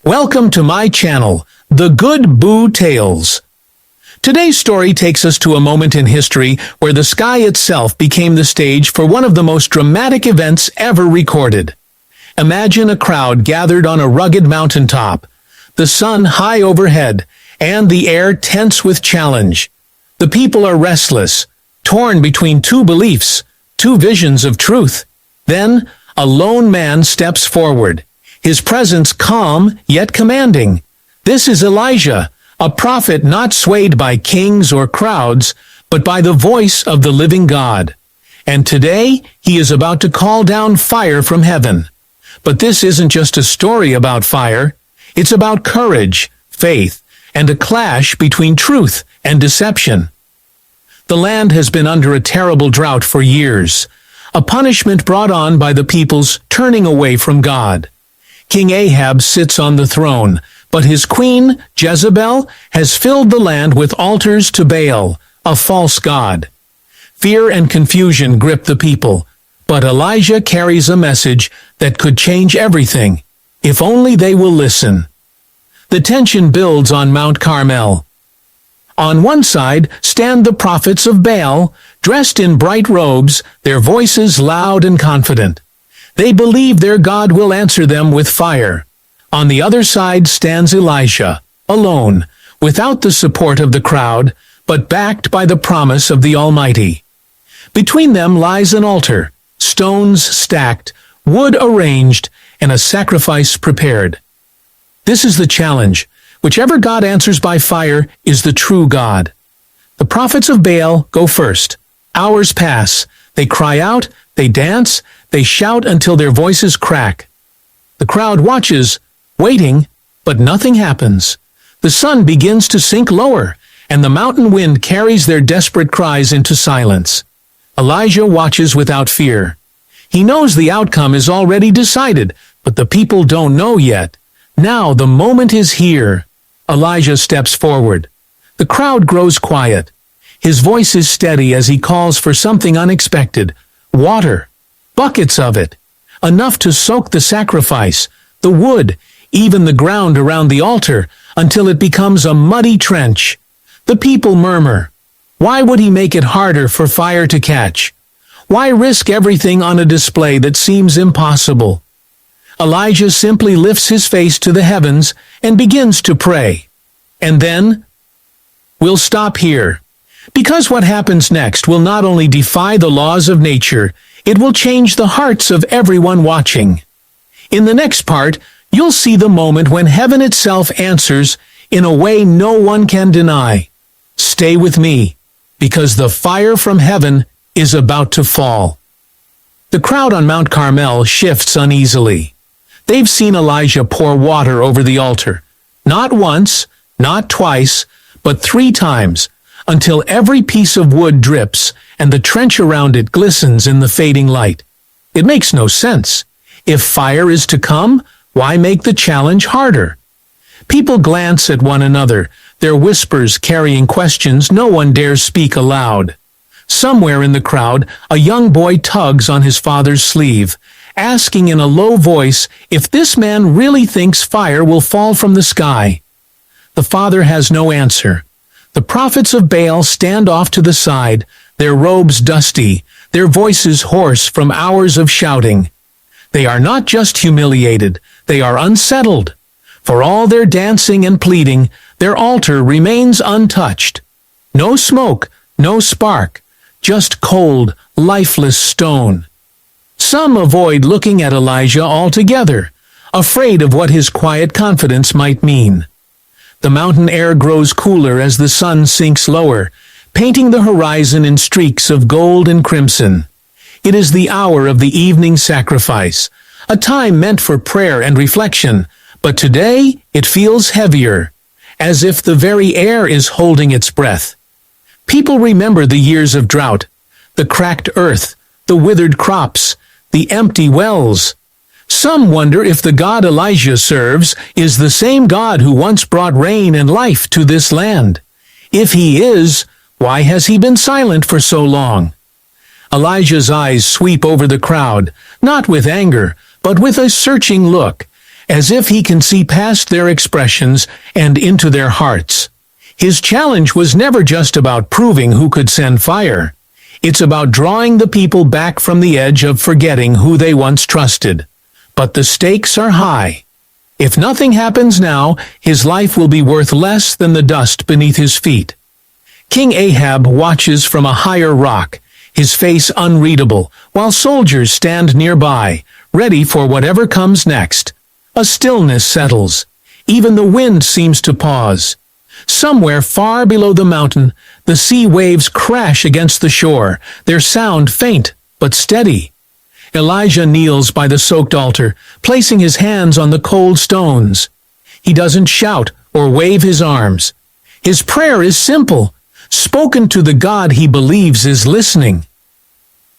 Welcome to my channel, The Good Boo Tales. Today's story takes us to a moment in history where the sky itself became the stage for one of the most dramatic events ever recorded. Imagine a crowd gathered on a rugged mountaintop, the sun high overhead, and the air tense with challenge. The people are restless, torn between two beliefs, two visions of truth. Then, a lone man steps forward, his presence calm yet commanding. This is Elijah, a prophet not swayed by kings or crowds, but by the voice of the living God. And today, he is about to call down fire from heaven. But this isn't just a story about fire. It's about courage, faith, and a clash between truth and deception. The land has been under a terrible drought for years, a punishment brought on by the people's turning away from God. King Ahab sits on the throne, but his queen, Jezebel, has filled the land with altars to Baal, a false god. Fear and confusion grip the people, but Elijah carries a message that could change everything, if only they will listen. The tension builds on Mount Carmel. On one side stand the prophets of Baal, dressed in bright robes, their voices loud and confident. They believe their God will answer them with fire. On the other side stands Elijah, alone, without the support of the crowd, but backed by the promise of the Almighty. Between them lies an altar, stones stacked, wood arranged, and a sacrifice prepared. This is the challenge. Whichever God answers by fire is the true God. The prophets of Baal go first. Hours pass. They cry out, they dance, they shout until their voices crack. The crowd watches, waiting, but nothing happens. The sun begins to sink lower, and the mountain wind carries their desperate cries into silence. Elijah watches without fear. He knows the outcome is already decided, but the people don't know yet. Now the moment is here. Elijah steps forward. The crowd grows quiet. His voice is steady as he calls for something unexpected. Water. Buckets of it. Enough to soak the sacrifice, the wood, even the ground around the altar, until it becomes a muddy trench. The people murmur. Why would he make it harder for fire to catch? Why risk everything on a display that seems impossible? Elijah simply lifts his face to the heavens and begins to pray. And then, we'll stop here. Because what happens next will not only defy the laws of nature, it will change the hearts of everyone watching. In the next part, you'll see the moment when heaven itself answers in a way no one can deny. Stay with me, because the fire from heaven is about to fall. The crowd on Mount Carmel shifts uneasily. They've seen Elijah pour water over the altar, not once, not twice, but 3 times, until every piece of wood drips and the trench around it glistens in the fading light. It makes no sense. If fire is to come, why make the challenge harder? People glance at one another, their whispers carrying questions no one dares speak aloud. Somewhere in the crowd, a young boy tugs on his father's sleeve, asking in a low voice if this man really thinks fire will fall from the sky. The father has no answer. The prophets of Baal stand off to the side, their robes dusty, their voices hoarse from hours of shouting. They are not just humiliated, they are unsettled. For all their dancing and pleading, their altar remains untouched. No smoke, no spark, just cold, lifeless stone. Some avoid looking at Elijah altogether, afraid of what his quiet confidence might mean. The mountain air grows cooler as the sun sinks lower, painting the horizon in streaks of gold and crimson. It is the hour of the evening sacrifice, a time meant for prayer and reflection, but today it feels heavier, as if the very air is holding its breath. People remember the years of drought, the cracked earth, the withered crops, the empty wells. Some wonder if the God Elijah serves is the same God who once brought rain and life to this land. If he is, why has he been silent for so long? Elijah's eyes sweep over the crowd, not with anger, but with a searching look, as if he can see past their expressions and into their hearts. His challenge was never just about proving who could send fire. It's about drawing the people back from the edge of forgetting who they once trusted. But the stakes are high. If nothing happens now, his life will be worth less than the dust beneath his feet. King Ahab watches from a higher rock, his face unreadable, while soldiers stand nearby, ready for whatever comes next. A stillness settles. Even the wind seems to pause. Somewhere far below the mountain, the sea waves crash against the shore, their sound faint but steady. Elijah kneels by the soaked altar, placing his hands on the cold stones. He doesn't shout or wave his arms. His prayer is simple, spoken to the God he believes is listening.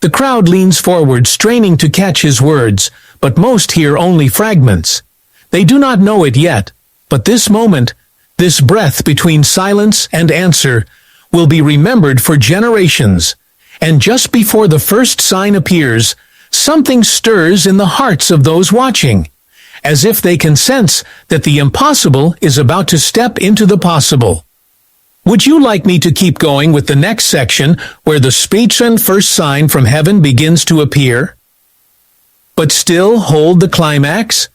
The crowd leans forward, straining to catch his words, but most hear only fragments. They do not know it yet, but this moment, this breath between silence and answer, will be remembered for generations. And just before the first sign appears, something stirs in the hearts of those watching, as if they can sense that the impossible is about to step into the possible. Would you like me to keep going with the next section where the speech and first sign from heaven begins to appear? But still hold the climax?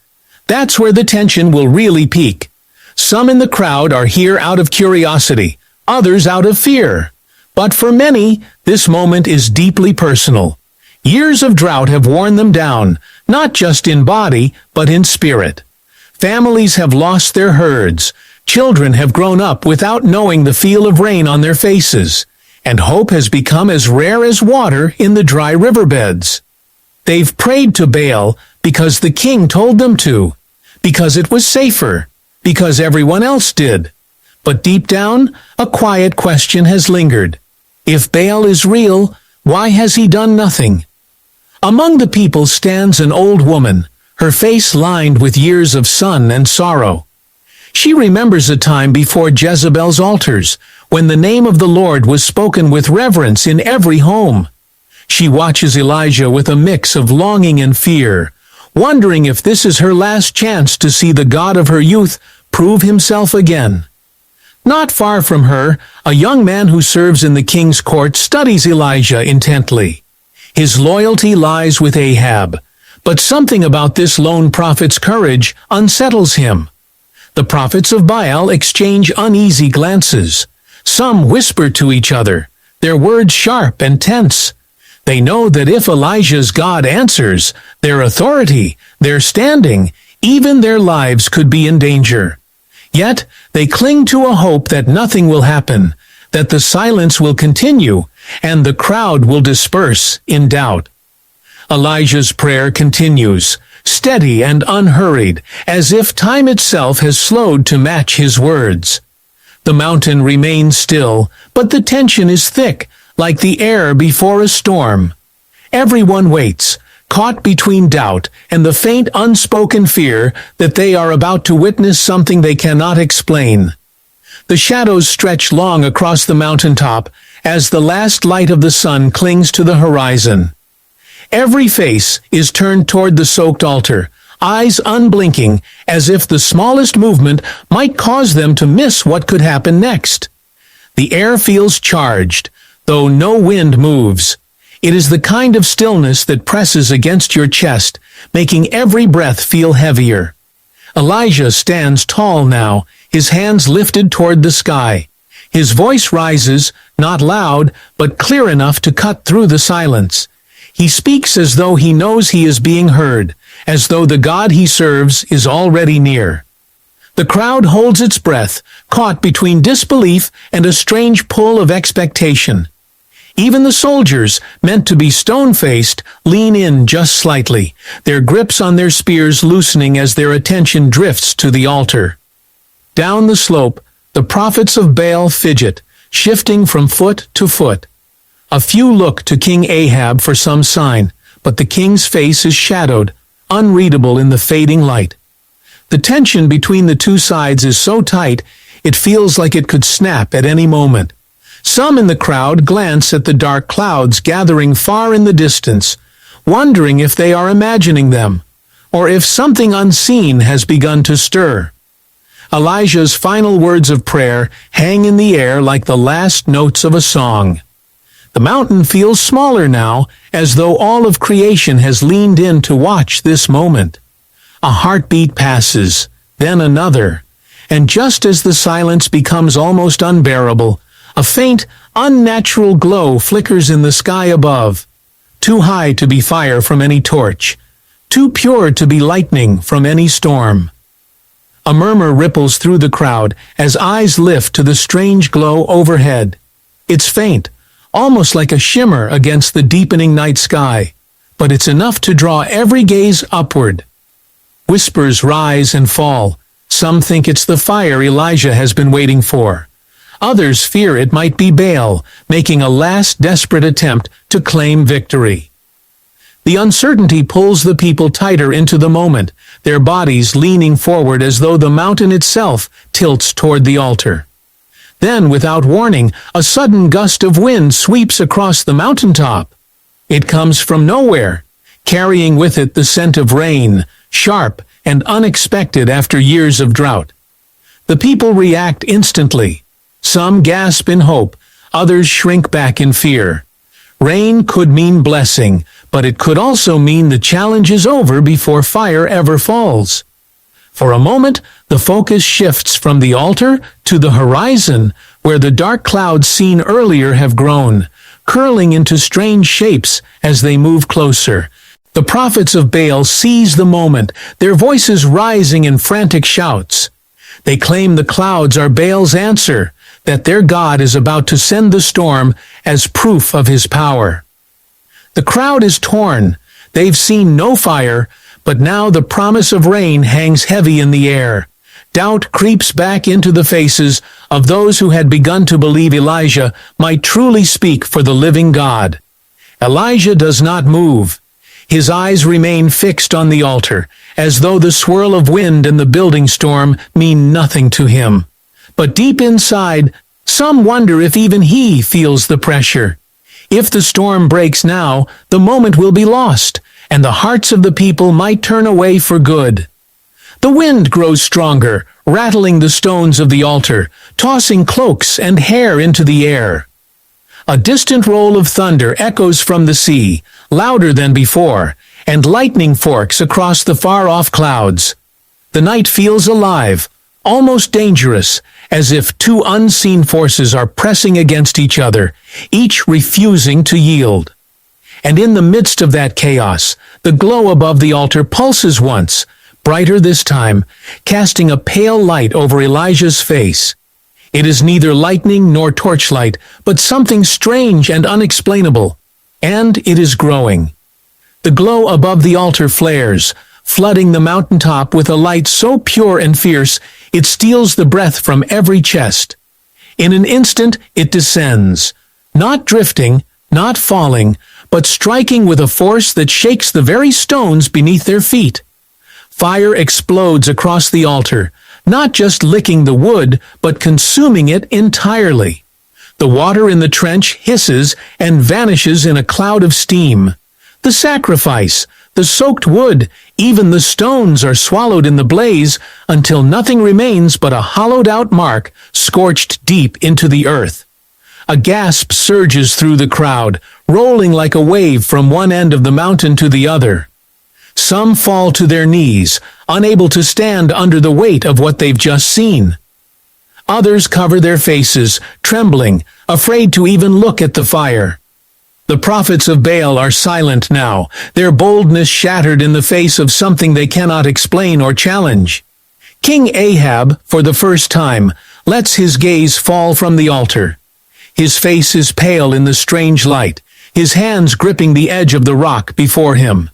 That's where the tension will really peak. Some in the crowd are here out of curiosity, others out of fear. But for many, this moment is deeply personal. Years of drought have worn them down, not just in body, but in spirit. Families have lost their herds. Children have grown up without knowing the feel of rain on their faces, and hope has become as rare as water in the dry riverbeds. They've prayed to Baal because the king told them to, because it was safer, because everyone else did. But deep down, a quiet question has lingered. If Baal is real, why has he done nothing? Among the people stands an old woman, her face lined with years of sun and sorrow. She remembers a time before Jezebel's altars, when the name of the Lord was spoken with reverence in every home. She watches Elijah with a mix of longing and fear, wondering if this is her last chance to see the God of her youth prove himself again. Not far from her, a young man who serves in the king's court studies Elijah intently. His loyalty lies with Ahab, but something about this lone prophet's courage unsettles him. The prophets of Baal exchange uneasy glances. Some whisper to each other, their words sharp and tense. They know that if Elijah's God answers, their authority, their standing, even their lives could be in danger. Yet, they cling to a hope that nothing will happen, that the silence will continue, and the crowd will disperse in doubt. Elijah's prayer continues, steady and unhurried, as if time itself has slowed to match his words. The mountain remains still, but the tension is thick, like the air before a storm. Everyone waits, caught between doubt and the faint unspoken fear that they are about to witness something they cannot explain. The shadows stretch long across the mountaintop as the last light of the sun clings to the horizon. Every face is turned toward the soaked altar, eyes unblinking, as if the smallest movement might cause them to miss what could happen next. The air feels charged, though no wind moves. It is the kind of stillness that presses against your chest, making every breath feel heavier. Elijah stands tall now, his hands lifted toward the sky. His voice rises, not loud, but clear enough to cut through the silence. He speaks as though he knows he is being heard, as though the God he serves is already near. The crowd holds its breath, caught between disbelief and a strange pull of expectation. Even the soldiers, meant to be stone-faced, lean in just slightly, their grips on their spears loosening as their attention drifts to the altar. Down the slope, the prophets of Baal fidget, shifting from foot to foot. A few look to King Ahab for some sign, but the king's face is shadowed, unreadable in the fading light. The tension between the two sides is so tight, it feels like it could snap at any moment. Some in the crowd glance at the dark clouds gathering far in the distance, wondering if they are imagining them. or if something unseen has begun to stir. Elijah's final words of prayer hang in the air like the last notes of a song. The mountain feels smaller now, as though all of creation has leaned in to watch this moment. A heartbeat passes, then another, and just as the silence becomes almost unbearable, a faint, unnatural glow flickers in the sky above, too high to be fire from any torch, too pure to be lightning from any storm. A murmur ripples through the crowd as eyes lift to the strange glow overhead. It's faint, almost like a shimmer against the deepening night sky, but it's enough to draw every gaze upward. Whispers rise and fall. Some think it's the fire Elijah has been waiting for. Others fear it might be Baal, making a last desperate attempt to claim victory. The uncertainty pulls the people tighter into the moment, their bodies leaning forward as though the mountain itself tilts toward the altar. Then, without warning, a sudden gust of wind sweeps across the mountaintop. It comes from nowhere, carrying with it the scent of rain, sharp and unexpected after years of drought. The people react instantly. Some gasp in hope, others shrink back in fear. Rain could mean blessing, but it could also mean the challenge is over before fire ever falls. For a moment, the focus shifts from the altar to the horizon, where the dark clouds seen earlier have grown, curling into strange shapes as they move closer. The prophets of Baal seize the moment, their voices rising in frantic shouts. They claim the clouds are Baal's answer, that their God is about to send the storm as proof of his power. The crowd is torn. They've seen no fire, but now the promise of rain hangs heavy in the air. Doubt creeps back into the faces of those who had begun to believe Elijah might truly speak for the living God. Elijah does not move. His eyes remain fixed on the altar, as though the swirl of wind and the building storm mean nothing to him. But deep inside, some wonder if even he feels the pressure. If the storm breaks now, the moment will be lost, and the hearts of the people might turn away for good. The wind grows stronger, rattling the stones of the altar, tossing cloaks and hair into the air. A distant roll of thunder echoes from the sea, louder than before, and lightning forks across the far-off clouds. The night feels alive, almost dangerous, as if two unseen forces are pressing against each other, each refusing to yield. And in the midst of that chaos, the glow above the altar pulses once, brighter this time, casting a pale light over Elijah's face. It is neither lightning nor torchlight, but something strange and unexplainable. And it is growing. The glow above the altar flares, flooding the mountaintop with a light so pure and fierce it steals the breath from every chest. In an instant it descends, not drifting, not falling, but striking with a force that shakes the very stones beneath their feet. Fire explodes across the altar, not just licking the wood, but consuming it entirely. The water in the trench hisses and vanishes in a cloud of steam. The sacrifice, the soaked wood, even the stones are swallowed in the blaze until nothing remains but a hollowed-out mark scorched deep into the earth. A gasp surges through the crowd, rolling like a wave from one end of the mountain to the other. Some fall to their knees, unable to stand under the weight of what they've just seen. Others cover their faces, trembling, afraid to even look at the fire. The prophets of Baal are silent now, their boldness shattered in the face of something they cannot explain or challenge. King Ahab, for the first time, lets his gaze fall from the altar. His face is pale in the strange light, his hands gripping the edge of the rock before him.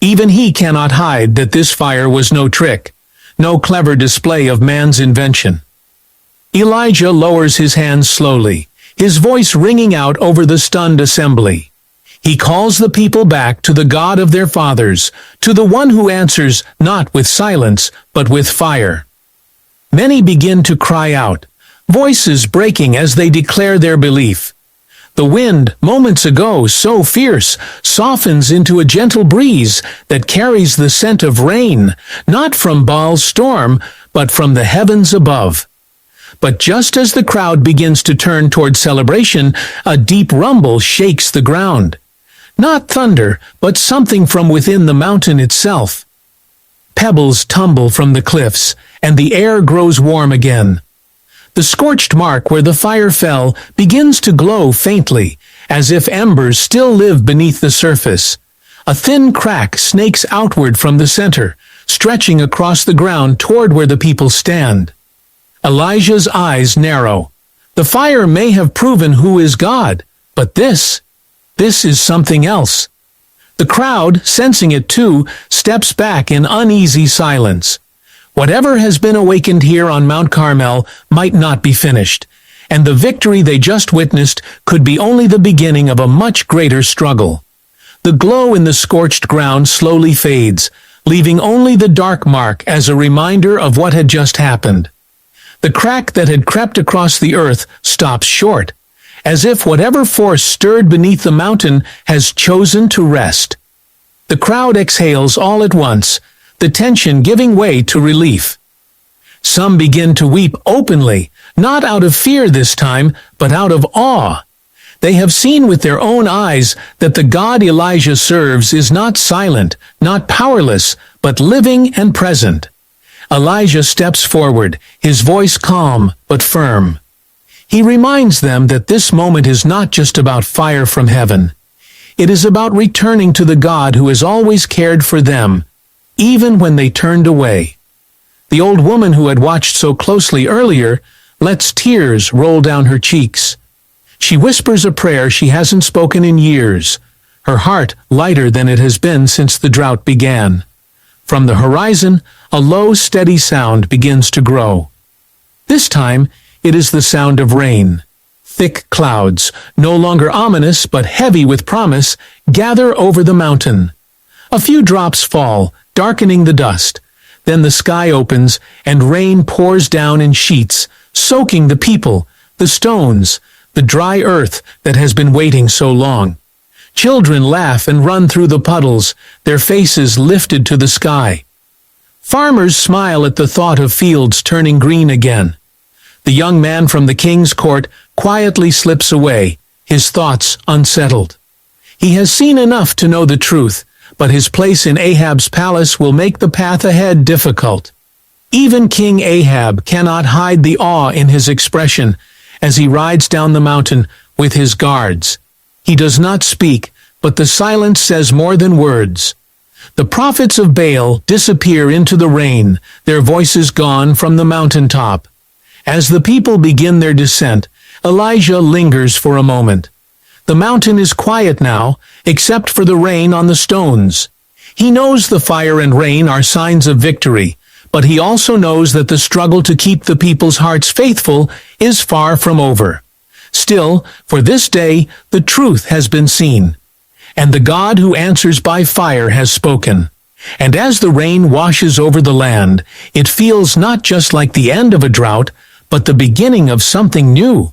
Even he cannot hide that this fire was no trick, no clever display of man's invention. Elijah lowers his hands slowly, his voice ringing out over the stunned assembly. He calls the people back to the God of their fathers, to the one who answers not with silence, but with fire. Many begin to cry out, voices breaking as they declare their belief. The wind, moments ago so fierce, softens into a gentle breeze that carries the scent of rain, not from Baal's storm, but from the heavens above. But just as the crowd begins to turn toward celebration, a deep rumble shakes the ground. Not thunder, but something from within the mountain itself. Pebbles tumble from the cliffs, and the air grows warm again. The scorched mark where the fire fell begins to glow faintly, as if embers still live beneath the surface. A thin crack snakes outward from the center, stretching across the ground toward where the people stand. Elijah's eyes narrow. The fire may have proven who is God, but this is something else. The crowd, sensing it too, steps back in uneasy silence. Whatever has been awakened here on Mount Carmel might not be finished, and the victory they just witnessed could be only the beginning of a much greater struggle. The glow in the scorched ground slowly fades, leaving only the dark mark as a reminder of what had just happened. The crack that had crept across the earth stops short, as if whatever force stirred beneath the mountain has chosen to rest. The crowd exhales all at once, the tension giving way to relief. Some begin to weep openly, not out of fear this time, but out of awe. They have seen with their own eyes that the God Elijah serves is not silent, not powerless, but living and present. Elijah steps forward, his voice calm but firm. He reminds them that this moment is not just about fire from heaven. It is about returning to the God who has always cared for them, even when they turned away. The old woman who had watched so closely earlier lets tears roll down her cheeks. She whispers a prayer she hasn't spoken in years, her heart lighter than it has been since the drought began. From the horizon, a low, steady sound begins to grow. This time, it is the sound of rain. Thick clouds, no longer ominous but heavy with promise, gather over the mountain. A few drops fall, darkening the dust. Then the sky opens, and rain pours down in sheets, soaking the people, the stones, the dry earth that has been waiting so long. Children laugh and run through the puddles, their faces lifted to the sky. Farmers smile at the thought of fields turning green again. The young man from the king's court quietly slips away, his thoughts unsettled. He has seen enough to know the truth, but his place in Ahab's palace will make the path ahead difficult. Even King Ahab cannot hide the awe in his expression as he rides down the mountain with his guards. He does not speak, but the silence says more than words. The prophets of Baal disappear into the rain, their voices gone from the mountaintop. As the people begin their descent, Elijah lingers for a moment. The mountain is quiet now, except for the rain on the stones. He knows the fire and rain are signs of victory, but he also knows that the struggle to keep the people's hearts faithful is far from over. Still, for this day, the truth has been seen, and the God who answers by fire has spoken. And as the rain washes over the land, it feels not just like the end of a drought, but the beginning of something new.